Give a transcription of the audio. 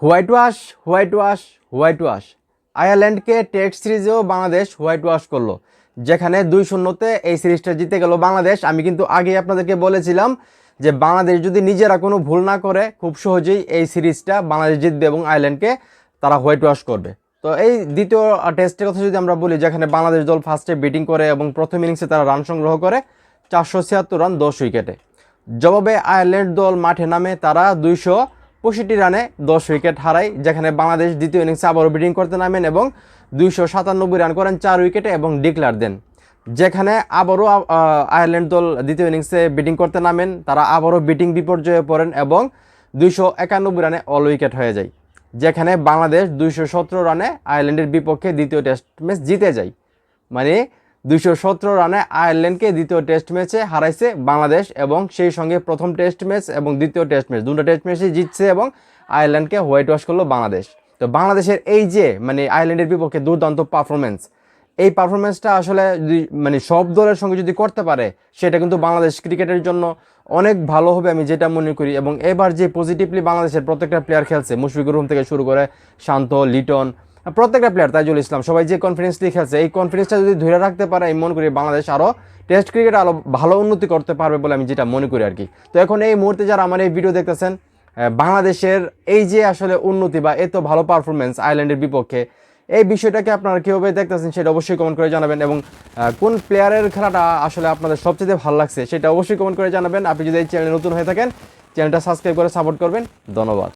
White wash whitewash whitewash. আয়ারল্যান্ডকে test সিরিজেও Bangladesh white wash করলো, যেখানে 2-0-তে এই সিরিজটা জিতে গেল বাংলাদেশ। আমি কিন্তু আগেই আপনাদেরকে বলেছিলাম যে বাংলাদেশ যদি নিজেরা কোনো ভুল না করে খুব সহজেই এই সিরিজটা বাংলাদেশ জিতবে এবং আয়ারল্যান্ডকে তারা হোয়াইট ওয়াশ করবে। তো এই দ্বিতীয় টেস্টের কথা যদি আমরা বলি, যেখানে বাংলাদেশ দল ফার্স্টে ব্যাটিং করে এবং প্রথম ইনিংসে তারা রান সংগ্রহ করে 476 রান 10 উইকেটে। জবাবে আয়ারল্যান্ড দল মাঠে নামে, তারা 265 রানে 10 উইকেট হারায়, যেখানে বাংলাদেশ দ্বিতীয় ইনিংসে আবারও ব্যাটিং করতে নামেন এবং 297 রান করেন 4 উইকেটে এবং ডিক্লার দেন। যেখানে আবারও আয়ারল্যান্ড দল দ্বিতীয় ইনিংসে ব্যাটিং করতে নামেন, তারা আবারও ব্যাটিং বিপর্যয়ে পড়েন এবং 291 রানে অল উইকেট হয়ে যায়। যেখানে বাংলাদেশ 217 রানে আয়ারল্যান্ডের বিপক্ষে দ্বিতীয় টেস্ট ম্যাচ জিতে যায়। মানে 217 রানে আয়ারল্যান্ডকে দ্বিতীয় টেস্ট ম্যাচে হারাইছে বাংলাদেশ, এবং সেই সঙ্গে প্রথম টেস্ট ম্যাচ এবং দ্বিতীয় টেস্ট ম্যাচ দুটো টেস্ট ম্যাচই জিতছে এবং আয়ারল্যান্ডকে হোয়াইট ওয়াশ করলো বাংলাদেশ। তো বাংলাদেশের এই যে আয়ারল্যান্ডের বিপক্ষে দুর্দান্ত পারফরমেন্স, এই পারফরমেন্সটা আসলে সব দলের সঙ্গে যদি করতে পারে, সেটা কিন্তু বাংলাদেশ ক্রিকেটের জন্য অনেক ভালো হবে আমি যেটা মনে করি। এবং এবার যে পজিটিভলি বাংলাদেশের প্রত্যেকটা প্লেয়ার খেলছে, মুশফিকুর রহিম থেকে শুরু করে শান্ত, লিটন, প্রত্যেকটা প্লেয়ার, তাইজুল ইসলাম, সবাই যে কনফিডেন্সলি খেলছে, এই কনফিডেন্সটা যদি ধরে রাখতে পারে, আমি মনে করি বাংলাদেশ আরও টেস্ট ক্রিকেট আরও ভালো উন্নতি করতে পারবে বলে আমি যেটা মনে করি আর কি। তো এখন এই মুহূর্তে যারা আমার এই ভিডিও দেখতেছেন, বাংলাদেশের এই যে আসলে উন্নতি বা এত ভালো পারফরমেন্স আয়ারল্যান্ডের বিপক্ষে, এই বিষয়টাকে আপনারা কীভাবে দেখতেছেন সেটা অবশ্যই কমেন্ট করে জানাবেন। এবং কোন প্লেয়ারের খেলাটা আসলে আপনাদের সবচেয়ে ভালো লাগছে সেটা অবশ্যই কমেন্ট করে জানাবেন। আপনি যদি এই চ্যানেলে নতুন হয়ে থাকেন, চ্যানেলটা সাবস্ক্রাইব করে সাপোর্ট করবেন। ধন্যবাদ।